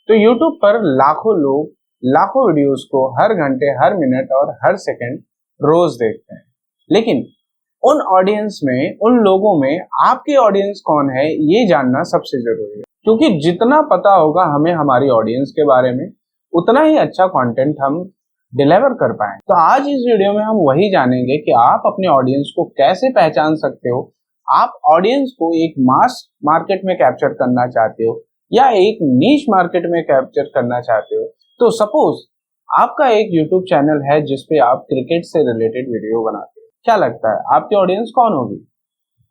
तो YouTube पर लाखों लोग लाखों वीडियोस को हर घंटे, हर मिनट और हर सेकंड रोज देखते हैं। लेकिन उन ऑडियंस में, उन लोगों में आपकी ऑडियंस कौन है, ये जानना सबसे जरूरी है। क्योंकि जितना पता होगा हमें हमारी ऑडियंस के बारे में, उतना ही अच्छा कंटेंट हम डिलीवर कर पाए। तो आज इस वीडियो में हम वही जानेंगे कि आप अपने ऑडियंस को कैसे पहचान सकते हो। आप ऑडियंस को एक मास मार्केट में कैप्चर करना चाहते हो या एक नीश मार्केट में कैप्चर करना चाहते हो। तो सपोज आपका एक यूट्यूब चैनल है जिसपे आप क्रिकेट से रिलेटेड वीडियो बनाते हो। क्या लगता है आपकी ऑडियंस कौन होगी?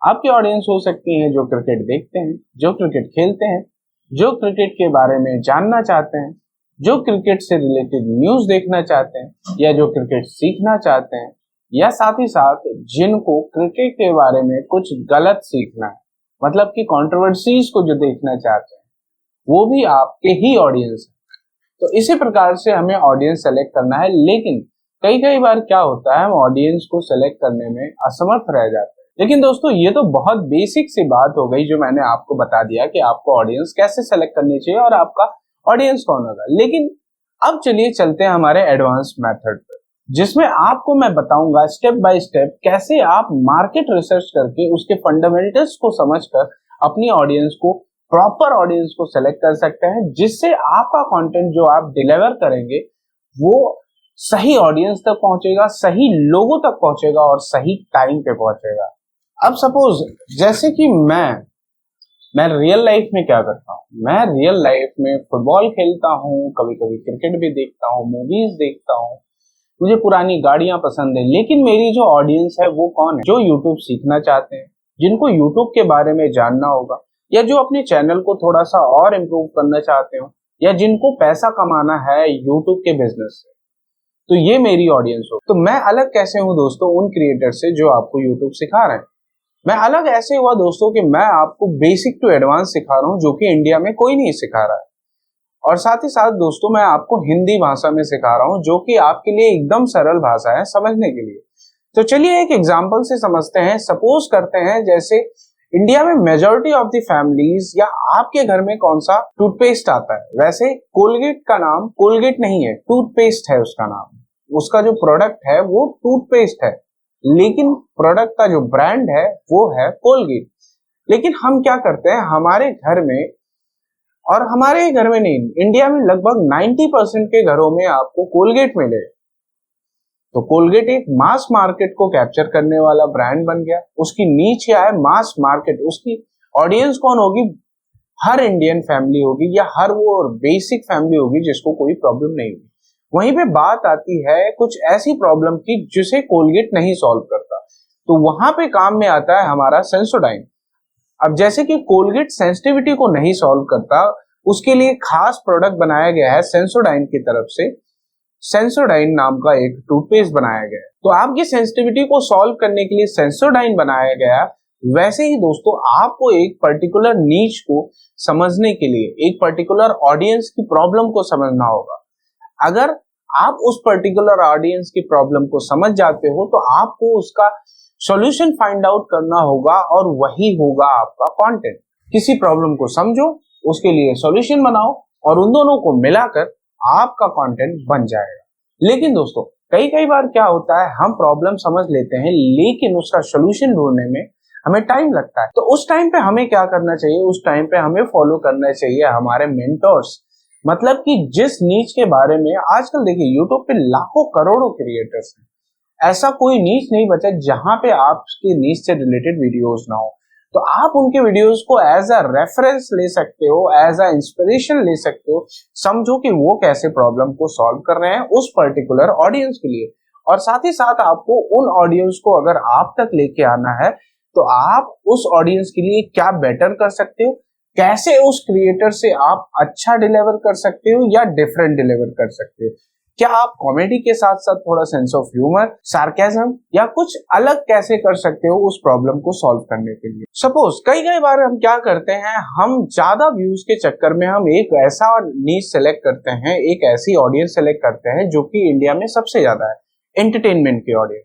आपकी ऑडियंस हो सकती है जो क्रिकेट देखते हैं, जो क्रिकेट खेलते हैं, जो क्रिकेट के बारे में जानना चाहते हैं, जो क्रिकेट से रिलेटेड न्यूज देखना चाहते हैं, या जो क्रिकेट सीखना चाहते हैं, या साथ ही साथ जिनको क्रिकेट के बारे में कुछ गलत सीखना है, मतलब कि कंट्रोवर्सीज को जो देखना चाहते हैं, वो भी आपके ही ऑडियंस है। तो इसी प्रकार से हमें ऑडियंस सेलेक्ट करना है। लेकिन कई बार क्या होता है, हम ऑडियंस को सेलेक्ट करने में असमर्थ रह जाते हैं। लेकिन दोस्तों ये तो बहुत बेसिक सी बात हो गई जो मैंने आपको बता दिया कि आपको ऑडियंस कैसे सेलेक्ट करनी चाहिए और आपका ऑडियंस कौन होगा। लेकिन अब चलिए चलते हैं हमारे एडवांस मेथड पर, जिसमें आपको मैं बताऊंगा स्टेप बाय स्टेप कैसे आप मार्केट रिसर्च करके उसके फंडामेंटल्स को समझकर अपनी ऑडियंस को, प्रॉपर ऑडियंस को सेलेक्ट कर सकते हैं, जिससे आपका कंटेंट जो आप डिलीवर करेंगे वो सही ऑडियंस तक पहुंचेगा, सही लोगों तक पहुंचेगा और सही टाइम पे पहुंचेगा। अब सपोज जैसे कि मैं रियल लाइफ में क्या करता हूँ, मैं रियल लाइफ में फुटबॉल खेलता हूँ, कभी कभी क्रिकेट भी देखता हूँ, मूवीज देखता हूँ, मुझे पुरानी गाड़ियां पसंद है। लेकिन मेरी जो ऑडियंस है वो कौन है? जो यूट्यूब सीखना चाहते हैं, जिनको यूट्यूब के बारे में जानना होगा, या जो अपने चैनल को थोड़ा सा और इम्प्रूव करना चाहते हो, या जिनको पैसा कमाना है यूट्यूब के बिजनेस से। तो ये मेरी ऑडियंस हो। तो मैं अलग कैसे हूँ दोस्तों उन क्रिएटर से जो आपको यूट्यूब सिखा रहे हैं? मैं अलग ऐसे हुआ दोस्तों कि मैं आपको बेसिक टू एडवांस सिखा रहा हूँ, जो कि इंडिया में कोई नहीं सिखा रहा है। और साथ ही साथ दोस्तों मैं आपको हिंदी भाषा में सिखा रहा हूँ, जो कि आपके लिए एकदम सरल भाषा है समझने के लिए। तो चलिए एक एग्जाम्पल से समझते हैं। सपोज करते हैं जैसे इंडिया में मेजॉरिटी ऑफ द फैमिलीज, या आपके घर में कौन सा टूथपेस्ट आता है? वैसे कोलगेट का नाम कोलगेट नहीं है, टूथपेस्ट है उसका नाम। उसका जो प्रोडक्ट है वो टूथपेस्ट है, लेकिन प्रोडक्ट का जो ब्रांड है वो है कोलगेट। लेकिन हम क्या करते हैं हमारे घर में, और हमारे घर में नहीं, इंडिया में लगभग 90% के घरों में आपको कोलगेट मिलेगा। तो कोलगेट एक मास मार्केट को कैप्चर करने वाला ब्रांड बन गया। उसकी नीच क्या है? Mass market. उसकी ऑडियंस कौन होगी? हर इंडियन फैमिली होगी, या हर वो बेसिक फैमिली होगी जिसको कोई प्रॉब्लम नहीं होगी। वहीं पे बात आती है कुछ ऐसी प्रॉब्लम की जिसे कोलगेट नहीं सॉल्व करता, तो वहां पे काम में आता है हमारा सेंसोडाइन। अब जैसे कि कोलगेट सेंसिटिविटी को नहीं सॉल्व करता, उसके लिए खास प्रोडक्ट बनाया गया है सेंसोडाइन की तरफ से। सेंसोडाइन नाम का एक टूथपेस्ट बनाया गया है। तो आपकी सेंसिटिविटी को सॉल्व करने के लिए सेंसोडाइन बनाया गया। वैसे ही दोस्तों आपको एक पर्टिकुलर नीच को समझने के लिए, एक पर्टिकुलर ऑडियंस की प्रॉब्लम को समझना होगा। अगर आप उस पर्टिकुलर ऑडियंस की प्रॉब्लम को समझ जाते हो तो आपको उसका सॉल्यूशन फाइंड आउट करना होगा, और वही होगा आपका कंटेंट। किसी प्रॉब्लम को समझो, उसके लिए सॉल्यूशन बनाओ, और उन दोनों को मिलाकर आपका कंटेंट बन जाएगा। लेकिन दोस्तों कई बार क्या होता है, हम प्रॉब्लम समझ लेते हैं लेकिन उसका सॉल्यूशन ढूंढने में हमें टाइम लगता है। तो उस टाइम पे हमें क्या करना चाहिए? उस टाइम पे हमें फॉलो करना चाहिए हमारे मेंटर्स। मतलब कि जिस नीच के बारे में आजकल देखिए यूट्यूब पे लाखों करोड़ों क्रिएटर्स हैं, ऐसा कोई नीच नहीं बचा जहां पे आपके नीच से रिलेटेड वीडियोस ना हो। तो आप उनके वीडियोस को एज अ रेफरेंस ले सकते हो, एज अ इंस्पिरेशन ले सकते हो। समझो कि वो कैसे प्रॉब्लम को सॉल्व कर रहे हैं उस पर्टिकुलर ऑडियंस के लिए। और साथ ही साथ आपको उन ऑडियंस को अगर आप तक लेके आना है तो आप उस ऑडियंस के लिए क्या बेटर कर सकते हो, कैसे उस क्रिएटर से आप अच्छा डिलीवर कर सकते हो या डिफरेंट डिलीवर कर सकते हो। क्या आप कॉमेडी के साथ साथ थोड़ा सेंस ऑफ ह्यूमर, सार्केज्म या कुछ अलग कैसे कर सकते हो उस प्रॉब्लम को सॉल्व करने के लिए। सपोज कई बार हम क्या करते हैं, हम ज्यादा व्यूज के चक्कर में हम एक ऐसा नीश सेलेक्ट करते हैं, एक ऐसी ऑडियंस सेलेक्ट करते हैं जो कि इंडिया में सबसे ज्यादा है, एंटरटेनमेंट की ऑडियंस।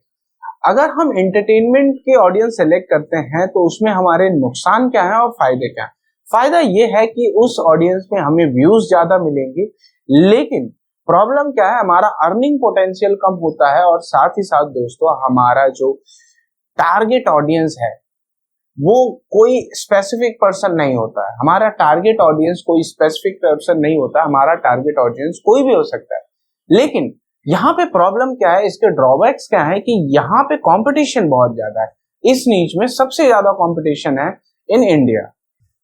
अगर हम एंटरटेनमेंट के ऑडियंस सेलेक्ट करते हैं तो उसमें हमारे नुकसान क्या है और फायदे क्या है। फायदा ये है कि उस ऑडियंस में हमें व्यूज ज्यादा मिलेंगे, लेकिन प्रॉब्लम क्या है, हमारा अर्निंग पोटेंशियल कम होता है और साथ ही साथ दोस्तों हमारा जो टारगेट ऑडियंस है वो कोई स्पेसिफिक पर्सन नहीं होता है। हमारा टारगेट ऑडियंस कोई स्पेसिफिक पर्सन नहीं होता, हमारा टारगेट ऑडियंस कोई भी हो सकता है। लेकिन यहाँ पे प्रॉब्लम क्या है, इसके ड्रॉबैक्स क्या है कि यहाँ पे कंपटीशन बहुत ज्यादा है। इस नीच में सबसे ज्यादा कंपटीशन है इन इंडिया।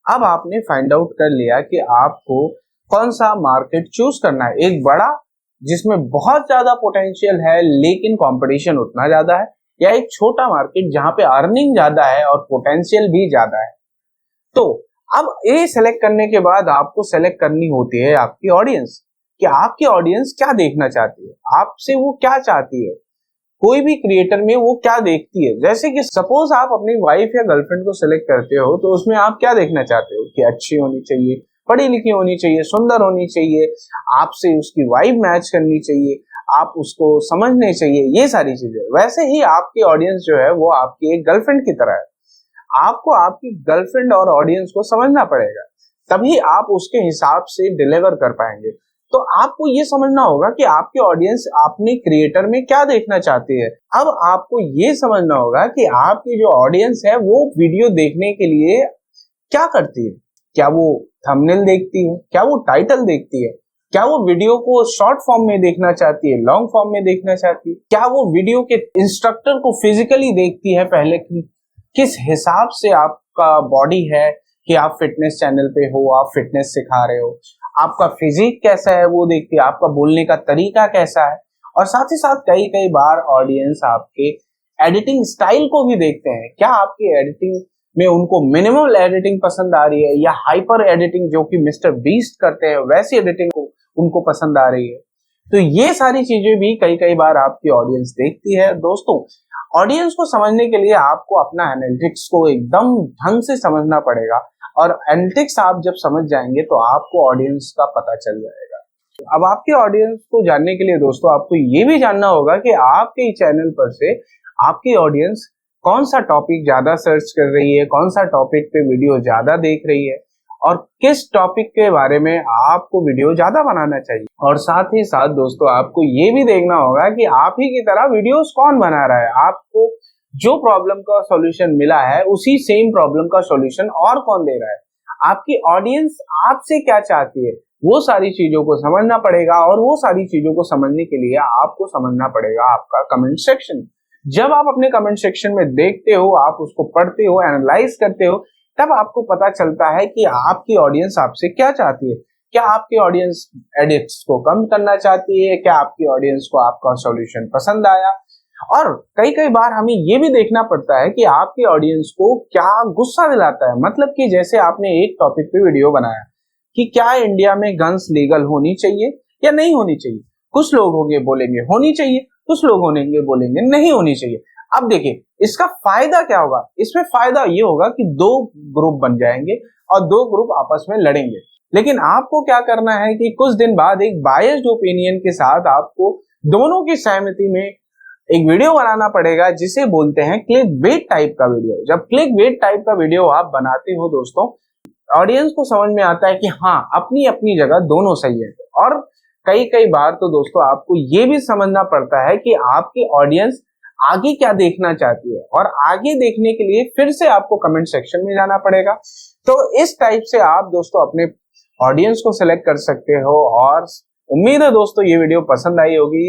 अब आपने फाइंड आउट कर लिया कि आपको कौन सा मार्केट चूज करना है, एक बड़ा जिसमें बहुत ज्यादा पोटेंशियल है लेकिन कंपटीशन उतना ज्यादा है, या एक छोटा मार्केट जहां पे अर्निंग ज्यादा है और पोटेंशियल भी ज्यादा है। तो अब ये सेलेक्ट करने के बाद आपको सेलेक्ट करनी होती है आपकी ऑडियंस, कि आपकी ऑडियंस क्या देखना चाहती है, आपसे वो क्या चाहती है, कोई भी क्रिएटर में वो क्या देखती है। जैसे कि सपोज आप अपनी वाइफ या गर्लफ्रेंड को सिलेक्ट करते हो तो उसमें आप क्या देखना चाहते हो कि अच्छी होनी चाहिए, पढ़ी लिखी होनी चाहिए, सुंदर होनी चाहिए, आपसे उसकी वाइब मैच करनी चाहिए, आप उसको समझने चाहिए, ये सारी चीजें। वैसे ही आपकी ऑडियंस जो है वो आपकी एक गर्लफ्रेंड की तरह है। आपको आपकी गर्लफ्रेंड और ऑडियंस को समझना पड़ेगा, तभी आप उसके हिसाब से डिलीवर कर पाएंगे। तो आपको ये समझना होगा कि आपकी ऑडियंस अपने क्रिएटर में क्या देखना चाहती है। अब आपको ये समझना होगा कि आपकी जो ऑडियंस है वो वीडियो देखने के लिए क्या करती है। क्या वो थंबनेल देखती है, क्या वो टाइटल देखती है, क्या वो वीडियो को शॉर्ट फॉर्म में देखना चाहती है, लॉन्ग फॉर्म में देखना चाहती है, क्या वो वीडियो के इंस्ट्रक्टर को फिजिकली देखती है पहले की किस हिसाब से आपका बॉडी है, कि आप फिटनेस चैनल पे हो, आप फिटनेस सिखा रहे हो, आपका फिजिक कैसा है वो देखती है, आपका बोलने का तरीका कैसा है। और साथ ही साथ कई कई बार ऑडियंस आपके एडिटिंग स्टाइल को भी देखते हैं, क्या आपकी एडिटिंग में उनको मिनिमल एडिटिंग पसंद आ रही है या हाइपर एडिटिंग जो कि मिस्टर बीस्ट करते हैं वैसी एडिटिंग को उनको पसंद आ रही है। तो ये सारी चीजें भी कई कई बार आपकी ऑडियंस देखती है। दोस्तों ऑडियंस को समझने के लिए आपको अपना एनालिटिक्स को एकदम ढंग से समझना पड़ेगा, और एनालिटिक्स आप जब समझ जाएंगे तो आपको ऑडियंस का पता चल जाएगा। अब आपके ऑडियंस को जानने के लिए दोस्तों आपको ये भी जानना होगा कि आपके चैनल पर से आपकी ऑडियंस कौन सा टॉपिक ज्यादा सर्च कर रही है, कौन सा टॉपिक पे वीडियो ज्यादा देख रही है, और किस टॉपिक के बारे में आपको वीडियो ज्यादा बनाना चाहिए। और साथ ही साथ दोस्तों आपको ये भी देखना होगा कि आप ही की तरह वीडियोस कौन बना रहा है। आपको जो प्रॉब्लम का सॉल्यूशन मिला है उसी सेम प्रॉब्लम का सॉल्यूशन और कौन दे रहा है, आपकी ऑडियंस आपसे क्या चाहती है, वो सारी चीजों को समझना पड़ेगा। और वो सारी चीजों को समझने के लिए आपको समझना पड़ेगा आपका कमेंट सेक्शन। जब आप अपने कमेंट सेक्शन में देखते हो, आप उसको पढ़ते हो, एनालाइज करते हो, तब आपको पता चलता है कि आपकी ऑडियंस आपसे क्या चाहती है। क्या आपकी ऑडियंस एडिट्स को कम करना चाहती है, क्या आपकी ऑडियंस को आपका सॉल्यूशन पसंद आया। और कई कई बार हमें ये भी देखना पड़ता है कि आपकी ऑडियंस को क्या गुस्सा दिलाता है। मतलब कि जैसे आपने एक टॉपिक पे वीडियो बनाया कि क्या इंडिया में गन्स लीगल होनी चाहिए या नहीं होनी चाहिए, कुछ लोग होंगे बोलेंगे होनी चाहिए, कुछ लोग होंगे बोलेंगे नहीं होनी चाहिए। अब देखिए इसका फायदा क्या होगा, इसमें फायदा ये होगा कि दो ग्रुप बन जाएंगे और दो ग्रुप आपस में लड़ेंगे। लेकिन आपको क्या करना है कि कुछ दिन बाद एक बायस्ड ओपिनियन के साथ आपको दोनों की सहमति में एक वीडियो बनाना पड़ेगा, जिसे बोलते हैं क्लिक बेट टाइप का वीडियो। जब क्लिक बेट टाइप का वीडियो आप बनाते हो दोस्तों, ऑडियंस को समझ में आता है कि हाँ अपनी अपनी जगह दोनों सही है। और कई कई बार तो दोस्तों आपको ये भी समझना पड़ता है कि आपकी ऑडियंस आगे क्या देखना चाहती है, और आगे देखने के लिए फिर से आपको कमेंट सेक्शन में जाना पड़ेगा। तो इस टाइप से आप दोस्तों अपने ऑडियंस को सिलेक्ट कर सकते हो। और उम्मीद है दोस्तों ये वीडियो पसंद आई होगी।